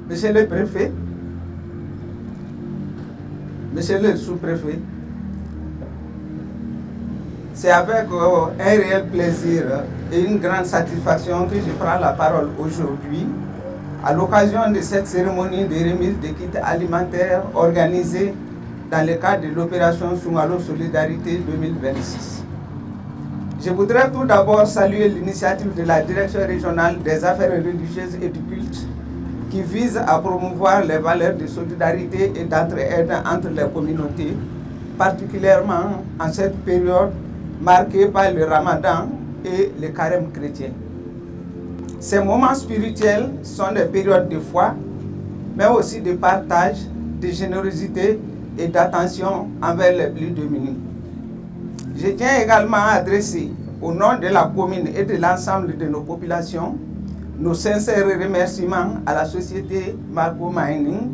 Monsieur le préfet, monsieur le sous-préfet, c'est avec un réel plaisir et une grande satisfaction que je prends la parole aujourd'hui à l'occasion de cette cérémonie de remise de kits alimentaires organisée dans le cadre de l'opération Sungalo Solidarité 2026. Je voudrais tout d'abord saluer l'initiative de la Direction régionale des affaires religieuses et du culte qui vise à promouvoir les valeurs de solidarité et d'entraide entre les communautés, particulièrement en cette période marquée par le Ramadan et le carême chrétien. Ces moments spirituels sont des périodes de foi, mais aussi de partage, de générosité et d'attention envers les plus démunis. Je tiens également à adresser, au nom de la commune et de l'ensemble de nos populations, nos sincères remerciements à la société Marco Mining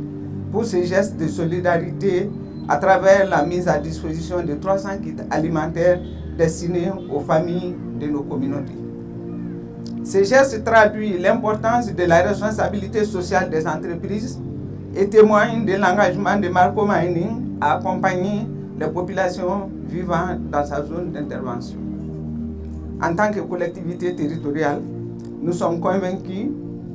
pour ce geste de solidarité à travers la mise à disposition de 300 kits alimentaires destinés aux familles de nos communautés. Ce geste traduit l'importance de la responsabilité sociale des entreprises et témoigne de l'engagement de Marco Mining à accompagner les populations vivant dans sa zone d'intervention. En tant que collectivité territoriale, nous sommes convaincus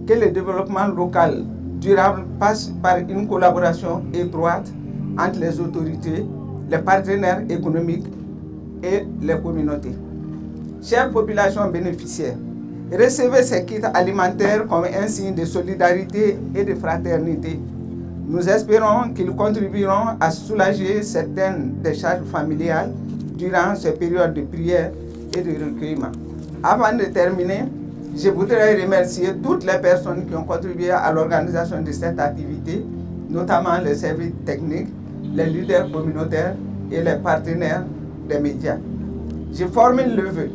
que le développement local durable passe par une collaboration étroite entre les autorités, les partenaires économiques et les communautés. Chères populations bénéficiaires, recevez ces kits alimentaires comme un signe de solidarité et de fraternité. Nous espérons qu'ils contribueront à soulager certaines des charges familiales durant ces périodes de prière et de recueillement. Avant de terminer, je voudrais remercier toutes les personnes qui ont contribué à l'organisation de cette activité, notamment les services techniques, les leaders communautaires et les partenaires des médias. Je formule le vœu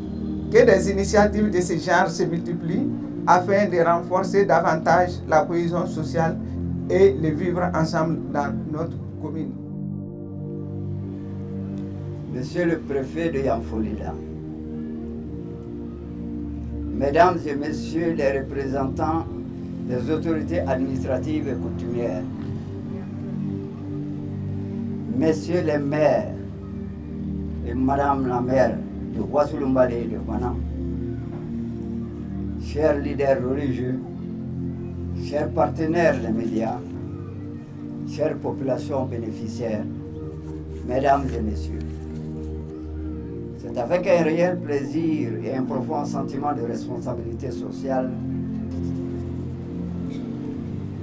que des initiatives de ce genre se multiplient afin de renforcer davantage la cohésion sociale et le vivre ensemble dans notre commune. Monsieur le préfet de Yamfolila, Mesdames et Messieurs les représentants des autorités administratives et coutumières, Messieurs les maires et Madame la maire de Ouassouloumbali et de Wanam, chers leaders religieux, chers partenaires des médias, chères populations bénéficiaires, Mesdames et Messieurs, c'est avec un réel plaisir et un profond sentiment de responsabilité sociale.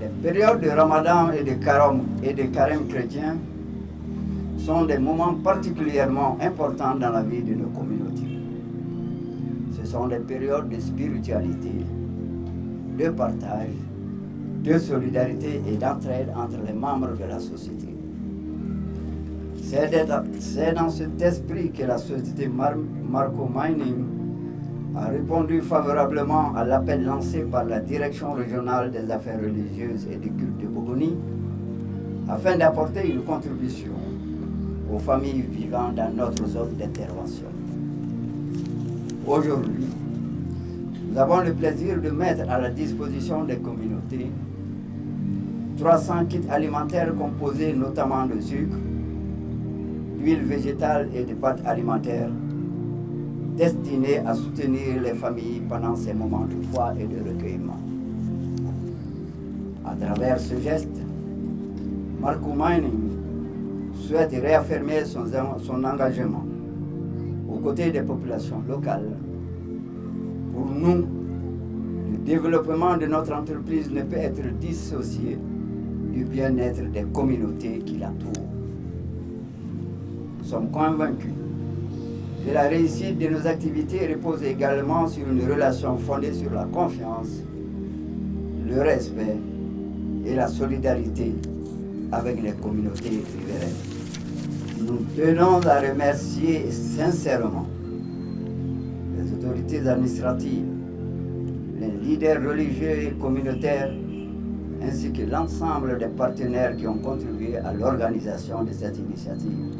Les périodes de Ramadan et de carême chrétien sont des moments particulièrement importants dans la vie de nos communautés. Ce sont des périodes de spiritualité, de partage, de solidarité et d'entraide entre les membres de la société. C'est dans cet esprit que la société Marco Mining a répondu favorablement à l'appel lancé par la Direction régionale des affaires religieuses et du culte de Bogoni afin d'apporter une contribution aux familles vivant dans notre zone d'intervention. Aujourd'hui, nous avons le plaisir de mettre à la disposition des communautés 300 kits alimentaires composés notamment de sucre, d'huile végétale et de pâtes alimentaires destinés à soutenir les familles pendant ces moments de foi et de recueillement. À travers ce geste, Marco Mining souhaite réaffirmer son engagement aux côtés des populations locales. Pour nous, le développement de notre entreprise ne peut être dissocié du bien-être des communautés qui l'entourent. Nous sommes convaincus que la réussite de nos activités repose également sur une relation fondée sur la confiance, le respect et la solidarité avec les communautés riveraines. Nous tenons à remercier sincèrement les autorités administratives, les leaders religieux et communautaires, ainsi que l'ensemble des partenaires qui ont contribué à l'organisation de cette initiative.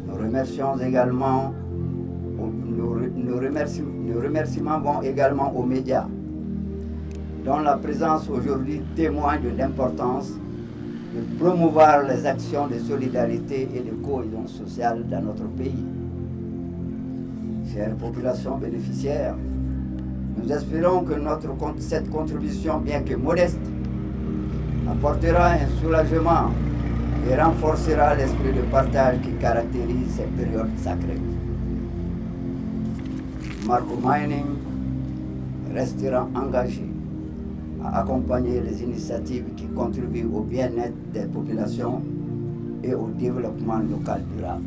Nos remerciements vont également aux médias dont la présence aujourd'hui témoigne de l'importance de promouvoir les actions de solidarité et de cohésion sociale dans notre pays. Chères populations bénéficiaires, nous espérons que cette contribution, bien que modeste, apportera un soulagement et renforcera l'esprit de partage qui caractérise cette période sacrée. Marco Mining restera engagé à accompagner les initiatives qui contribuent au bien-être des populations et au développement local durable.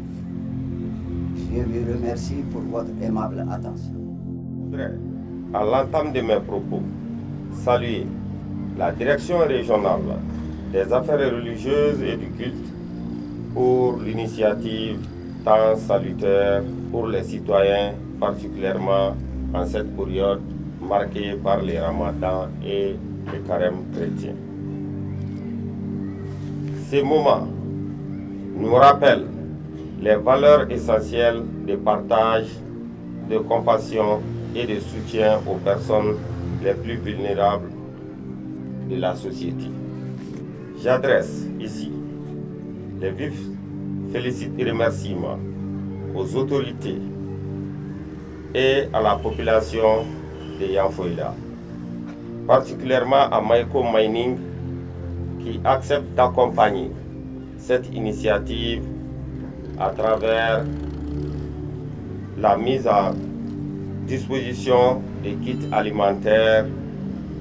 Je vous remercie pour votre aimable attention. À l'entame de mes propos, saluer la direction régionale des affaires religieuses et du culte pour l'initiative tant salutaire pour les citoyens, particulièrement en cette période marquée par les ramadans et les carêmes chrétiens. Ces moments nous rappellent les valeurs essentielles de partage, de compassion et de soutien aux personnes les plus vulnérables de la société. J'adresse ici les vifs félicitations et remerciements aux autorités et à la population de Yanfoyla, particulièrement à Marco Mining qui accepte d'accompagner cette initiative à travers la mise à disposition des kits alimentaires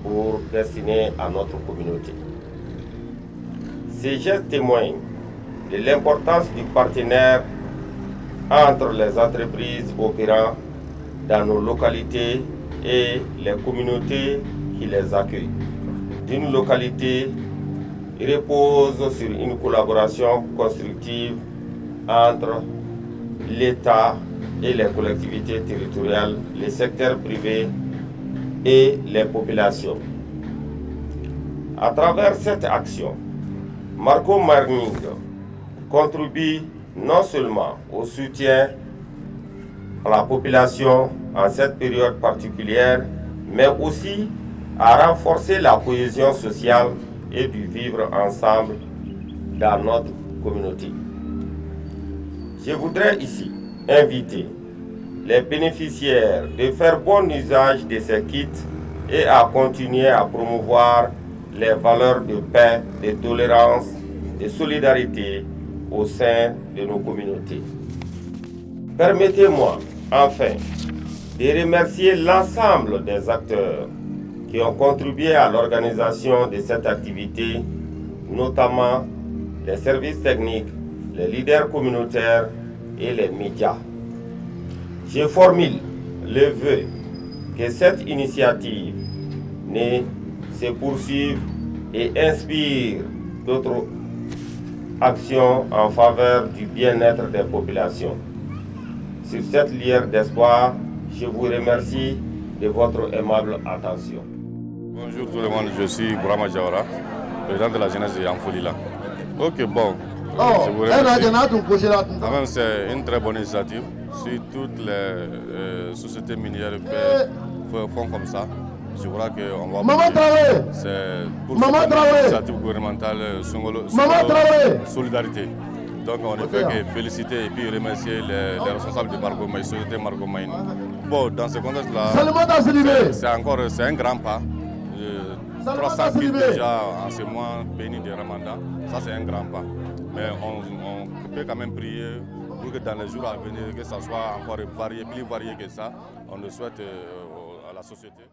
pour destiner à notre communauté. Ces gestes témoignent de l'importance du partenaire entre les entreprises opérant dans nos localités et les communautés qui les accueillent. D'une localité repose sur une collaboration constructive entre l'État et les collectivités territoriales, les secteurs privés et les populations. À travers cette action, Marco Mining contribue non seulement au soutien à la population en cette période particulière, mais aussi à renforcer la cohésion sociale et du vivre ensemble dans notre communauté. Je voudrais ici inviter les bénéficiaires de faire bon usage de ces kits et à continuer à promouvoir les valeurs de paix, de tolérance, de solidarité au sein de nos communautés. Permettez-moi enfin de remercier l'ensemble des acteurs qui ont contribué à l'organisation de cette activité, notamment les services techniques, les leaders communautaires et les médias. Je formule le vœu que cette initiative se poursuive et inspire d'autres actions en faveur du bien-être des populations. Sur cette lueur d'espoir, je vous remercie de votre aimable attention. Bonjour tout le monde, je suis Bourama Diawara, président de la jeunesse de Yanfoyla. Ok, bon, je vous remercie. Quand même, c'est une très bonne initiative. Si toutes les sociétés minières font comme ça, je crois qu'on va pouvoir. C'est pour l'initiative gouvernementale Solidarité. Donc on ne fait que féliciter et puis remercier les responsables de Marco Mining, société Marco Mining. Bon, dans ce contexte-là, c'est un grand pas. 300 kits déjà en ce mois béni de Ramadan, ça c'est un grand pas. Mais on peut quand même prier pour que dans les jours à venir, que ça soit encore varié, plus varié que ça, on le souhaite à la société.